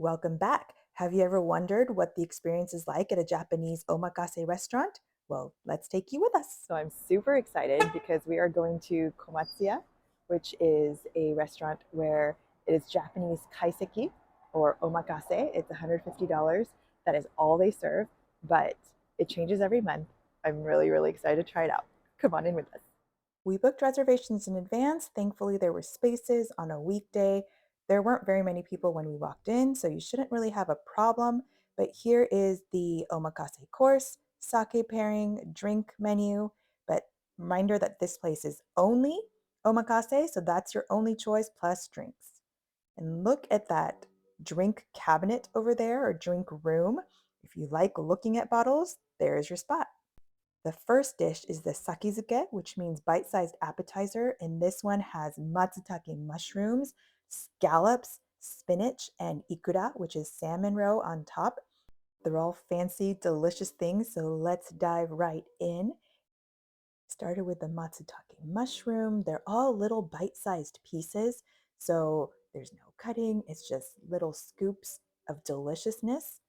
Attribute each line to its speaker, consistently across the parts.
Speaker 1: Welcome back. Have you ever wondered what the experience is like at a Japanese omakase restaurant? Well, let's take you with us.
Speaker 2: So I'm super excited because we are going to Komatsuya, which is a restaurant where it is Japanese kaiseki or omakase. It's $150. That is all they serve, but it changes every month. I'm really, really excited to try it out. Come on in with us.
Speaker 1: We booked reservations in advance. Thankfully, there were spaces on a weekday. There weren't very many people when we walked in, so you shouldn't really have a problem. But here is the omakase course, sake pairing, drink menu. But reminder that this place is only omakase, so that's your only choice plus drinks. And look at that drink cabinet over there or drink room. If you like looking at bottles, there's your spot. The first dish is the sakizuke, which means bite-sized appetizer, and this one has matsutake mushrooms, scallops, spinach, and ikura, which is salmon roe on top. They're all fancy, delicious things, so let's dive right in. Started with the matsutake mushroom. They're all little bite-sized pieces, so there's no cutting. It's just little scoops of deliciousness.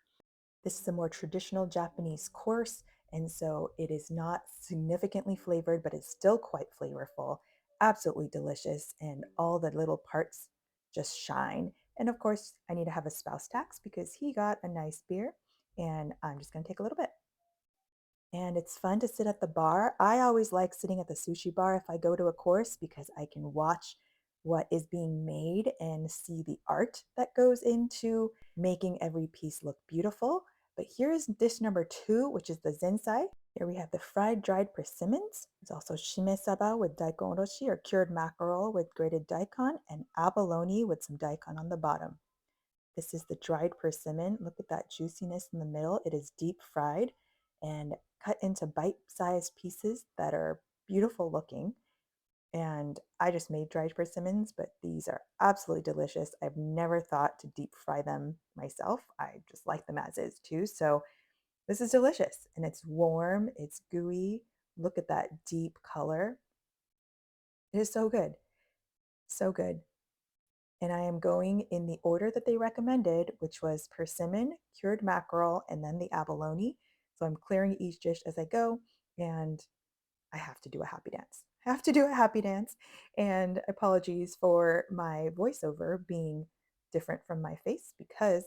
Speaker 1: This is a more traditional Japanese course, and so it is not significantly flavored, but it's still quite flavorful, absolutely delicious, and all the little parts just shine. And of course, I need to have a spouse tax because he got a nice beer, and I'm just going to take a little bit. And it's fun to sit at the bar. I always like sitting at the sushi bar if I go to a course because I can watch what is being made and see the art that goes into making every piece look beautiful. But here's dish number two, which is the zensai. Here we have the fried dried persimmons. There's also shime saba with daikon oroshi or cured mackerel with grated daikon and abalone with some daikon on the bottom. This is the dried persimmon. Look at that juiciness in the middle. It is deep fried and cut into bite-sized pieces that are beautiful looking. And I just made dried persimmons, but these are absolutely delicious. I've never thought to deep fry them myself. I just like them as is too. So this is delicious and it's warm, it's gooey. Look at that deep color. It is so good. So good. And I am going in the order that they recommended, which was persimmon, cured mackerel, and then the abalone. So I'm clearing each dish as I go, and I have to do a happy dance. I have to do a happy dance. And apologies for my voiceover being different from my face because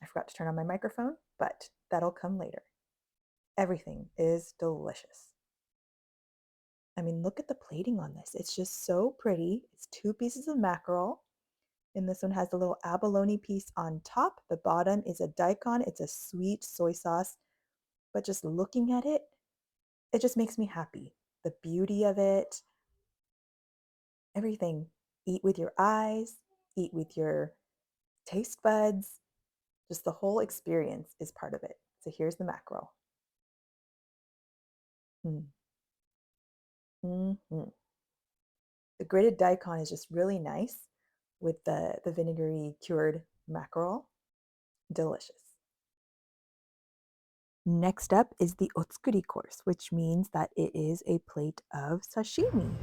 Speaker 1: I forgot to turn on my microphone, but that'll come later. Everything is delicious. I mean, look at the plating on this. It's just so pretty. It's two pieces of mackerel. And this one has a little abalone piece on top. The bottom is a daikon. It's a sweet soy sauce. But just looking at it, it just makes me happy. The beauty of it, everything. Eat with your eyes, eat with your taste buds. Just the whole experience is part of it. So here's the mackerel. Mm. Mm-hmm. The grated daikon is just really nice with the vinegary cured mackerel. Delicious. Next up is the otsukuri course, which means that it is a plate of sashimi.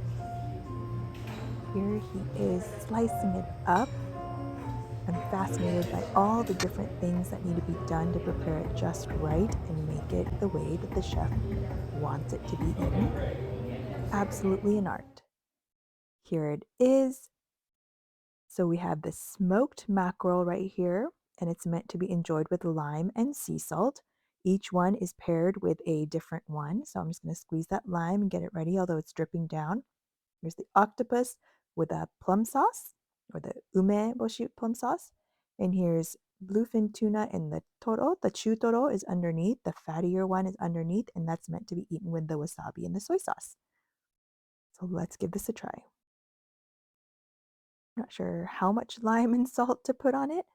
Speaker 1: Here he is slicing it up. I'm fascinated by all the different things that need to be done to prepare it just right and make it the way that the chef wants it to be eaten. Absolutely an art. Here it is. So we have the smoked mackerel right here, and it's meant to be enjoyed with lime and sea salt. Each one is paired with a different one. So I'm just going to squeeze that lime and get it ready, although it's dripping down. Here's the octopus with a plum sauce, or the umeboshi plum sauce. And here's bluefin tuna and the toro. The chu toro is underneath. The fattier one is underneath, and that's meant to be eaten with the wasabi and the soy sauce. So let's give this a try. Not sure how much lime and salt to put on it.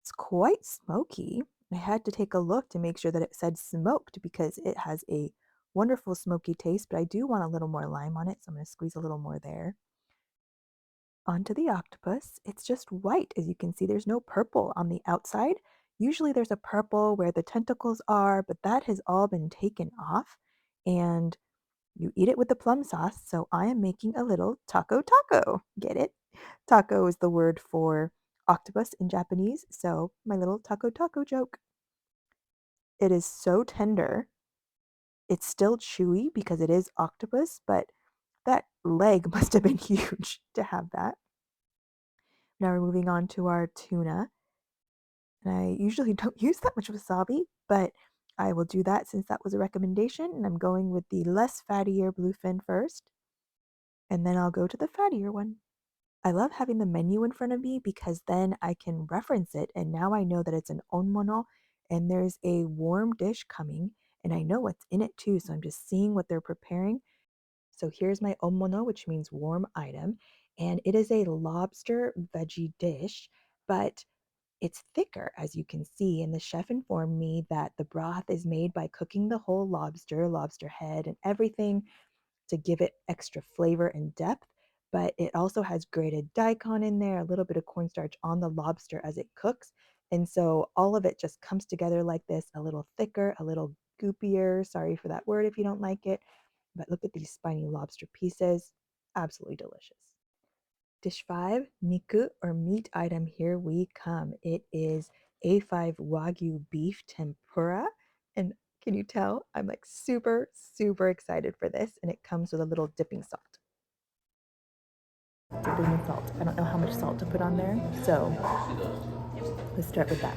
Speaker 1: It's quite smoky. I had to take a look to make sure that it said smoked because it has a wonderful smoky taste, but I do want a little more lime on it, so I'm going to squeeze a little more there. Onto the octopus. It's just white. As you can see, there's no purple on the outside. Usually there's a purple where the tentacles are, but that has all been taken off. And you eat it with the plum sauce, so I am making a little taco taco. Get it? Taco is the word for octopus in Japanese, so my little taco taco joke. It is so tender. It's still chewy because it is octopus, but that leg must have been huge to have that. Now we're moving on to our tuna. And I usually don't use that much wasabi, but I will do that since that was a recommendation. And I'm going with the less fattier bluefin first, and then I'll go to the fattier one. I love having the menu in front of me because then I can reference it, and now I know that it's an onmono and there's a warm dish coming, and I know what's in it too. So I'm just seeing what they're preparing. So here's my onmono, which means warm item, and it is a lobster veggie dish, but it's thicker, as you can see, and the chef informed me that the broth is made by cooking the whole lobster, lobster head, and everything to give it extra flavor and depth. But it also has grated daikon in there, a little bit of cornstarch on the lobster as it cooks. And so all of it just comes together like this, a little thicker, a little goopier. Sorry for that word if you don't like it. But look at these spiny lobster pieces. Absolutely delicious. Dish 5, niku or meat item, here we come. It is A5 Wagyu beef tempura. And can you tell? I'm like super, super excited for this. And it comes with a little dipping salt. Dipping in salt. I don't know how much salt to put on there. So let's start with that.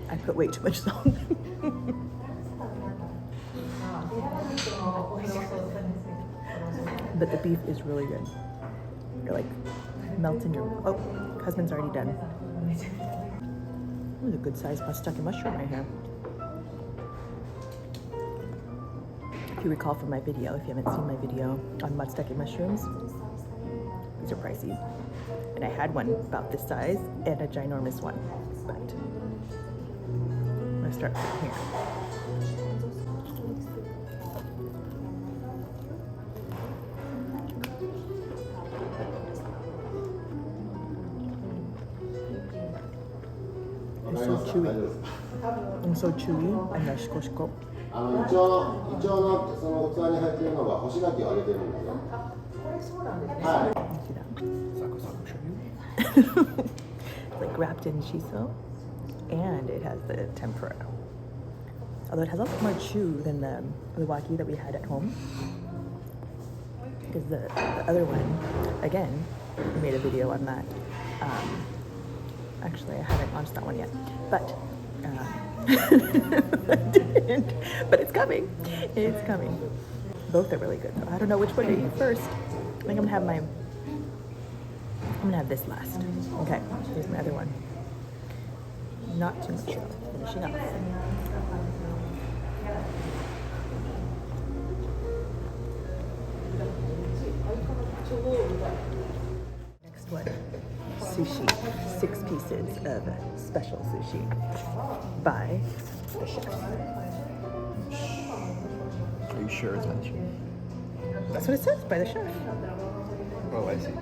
Speaker 1: I put way too much salt. But the beef is really good. You're like melting your. Oh, husband's already done. That was a good sized matsutake mushroom right here. If you recall from my video, if you haven't seen my video on matsutake mushrooms, these are pricey. And I had one about this size and a ginormous one. But I'm gonna start from here. It's so chewy. And so chewy and nice shiko-shiko.
Speaker 2: 一応のその器に入っているのが干し柿を揚げてるんですよ。はい。It's like wrapped in shiso, and it has the tempura. Although it has a lot more chew than the wagyu that we had at home. Because the other one, again, we made a video on that. Actually, I haven't launched that one yet, but I didn't. But it's coming. It's coming. Both are really good, though. I don't know which one to eat first. I think I'm gonna have this last. Okay, here's my other one. Not too much though. Finishing up. Next one, sushi. 6 pieces of special sushi by the chef.
Speaker 3: Are you sure it's not cheap?
Speaker 2: That's what it says, by the chef.
Speaker 3: Oh, I see.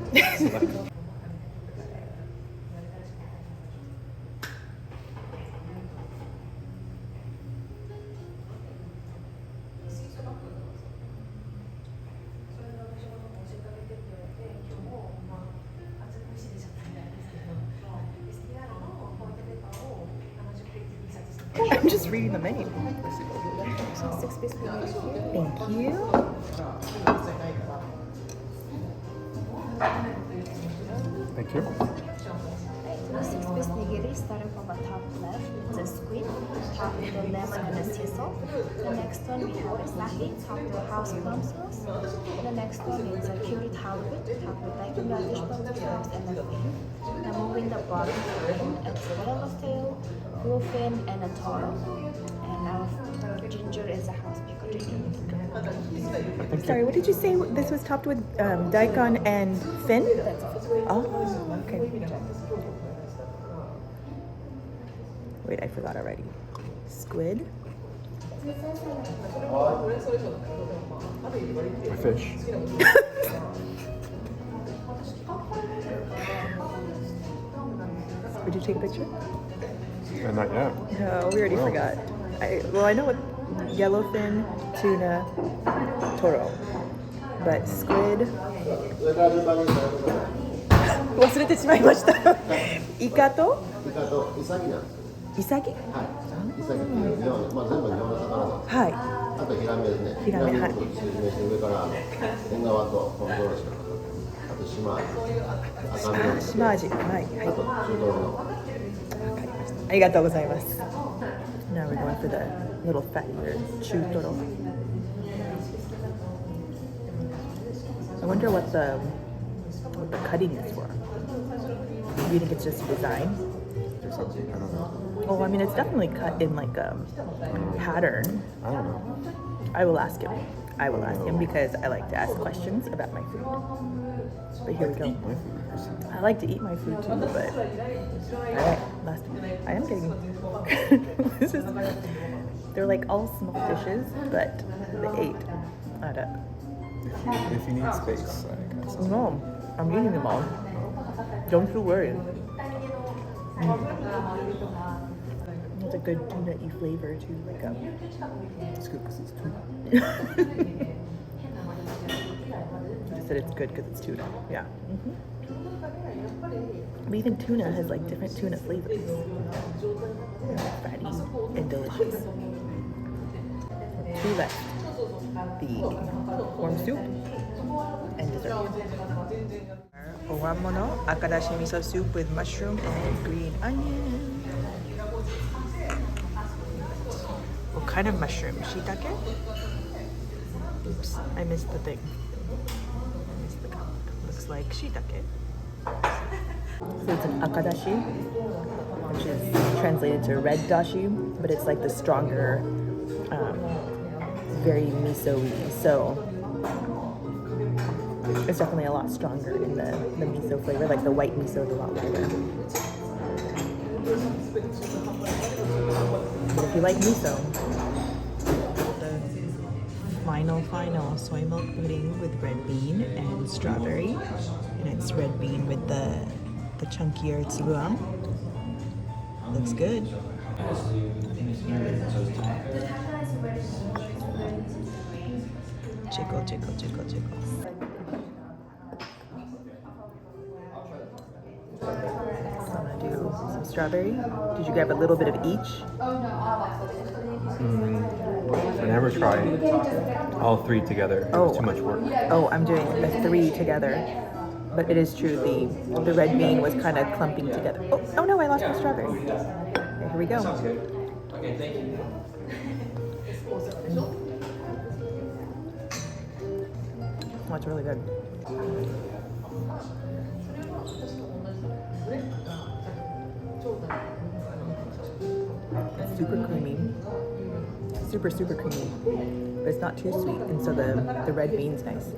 Speaker 2: I'm just reading the menu. Thank you.
Speaker 3: Thank you.
Speaker 4: 6-piece nigiri starting from the top left. It's a squid, topped with a lemon and a sea salt. The next one we have a sake, topped with house plum sauce. The next one is a curry halibut, topped with bacon radish, potatoes, and a fin. Now moving the bottom fin, it's yellowtail, bluefin, and a toro. And our ginger is a house pickle ginger.
Speaker 2: Sorry, what did you say? This was topped with daikon and fin? Oh, okay. Wait, I forgot already. Squid.
Speaker 3: A fish.
Speaker 2: Did you take a picture?
Speaker 3: Not yet.
Speaker 2: No, we already
Speaker 3: Oh.
Speaker 2: forgot. I know what yellowfin, tuna, toro. But squid, 忘れてしまいました。イカと
Speaker 5: イカとイサギなんですよ。
Speaker 2: イサギ？
Speaker 5: はい。イサギっていう日本の、まあ全部日本の魚なんです。
Speaker 2: はい。
Speaker 5: あとヒラメですね。
Speaker 2: ヒラメ、はい。
Speaker 5: を説明して上から縁側とコントロールしかなかった。あと島味、赤身の
Speaker 2: 島味、はい、
Speaker 5: あと
Speaker 2: は
Speaker 5: 中トロの。
Speaker 2: い。ありがとうございます。Now we're going for the little fattier chutoro. I wonder what the cutting is for. Do you think it's just design?
Speaker 3: Or something. I don't know.
Speaker 2: Oh, I mean, it's definitely cut in like a pattern.
Speaker 3: I don't know.
Speaker 2: I will ask him. I will ask him because I like to ask questions about my food. But here we go.
Speaker 3: Eat my food.
Speaker 2: I like to eat my food too, but alright, I am getting this is they're like all small dishes, but the 8 add up.
Speaker 3: If you need space, I guess.
Speaker 2: No, I'm eating them all. Don't you worry. It's a good tuna-y flavor too, like
Speaker 3: It's good because it's tuna.
Speaker 2: I said it's good because it's tuna. Yeah. But even tuna has like different tuna flavors. They're fatty and delicious. Two left. The warm soup and dessert. Owamono akadashi miso soup with mushroom and green onion. What kind of mushroom? Shiitake? Oops, I missed the thing. I missed the cup. Looks like shiitake. So it's an akadashi, which is translated to red dashi, but it's like the stronger, very miso-y. So it's definitely a lot stronger in the miso flavor. Like the white miso is a lot lighter. But if you like miso, the final soy milk pudding with red bean and strawberry, and it's red bean with the chunkier tsuruan. Looks good. Chickle, chickle, chickle, chickle. So I'm gonna do some strawberry. Did you grab a little bit of each?
Speaker 3: I never tried all three together. It was too much work.
Speaker 2: Oh, I'm doing the 3 together. But it is true, the red bean was kind of clumping together. Oh no, I lost my strawberry. Okay, here we go.
Speaker 6: Okay, thank you.
Speaker 2: Oh, it's really good. It's super creamy. Super, super creamy. But it's not too sweet, and so the red bean's nice.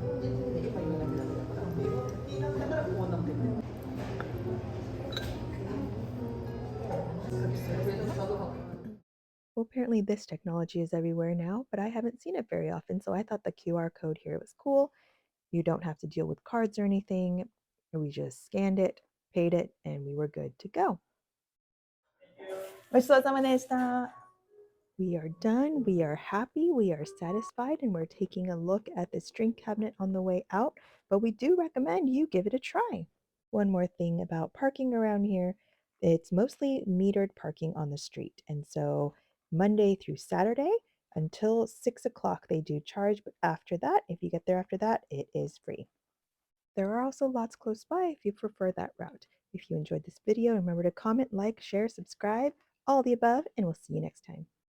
Speaker 2: Well, apparently this technology is everywhere now, but I haven't seen it very often, so I thought the QR code here was cool. You don't have to deal with cards or anything. We just scanned it, paid it, and we were good to go. ごちそうさまでした。We are done, we are happy, we are satisfied, and we're taking a look at this drink cabinet on the way out, but we do recommend you give it a try. One more thing about parking around here, it's mostly metered parking on the street, and so Monday through Saturday until 6 o'clock they do charge, but after that, if you get there after that, it is free. There are also lots close by if you prefer that route. If you enjoyed this video, remember to comment, like, share, subscribe, all the above, and we'll see you next time.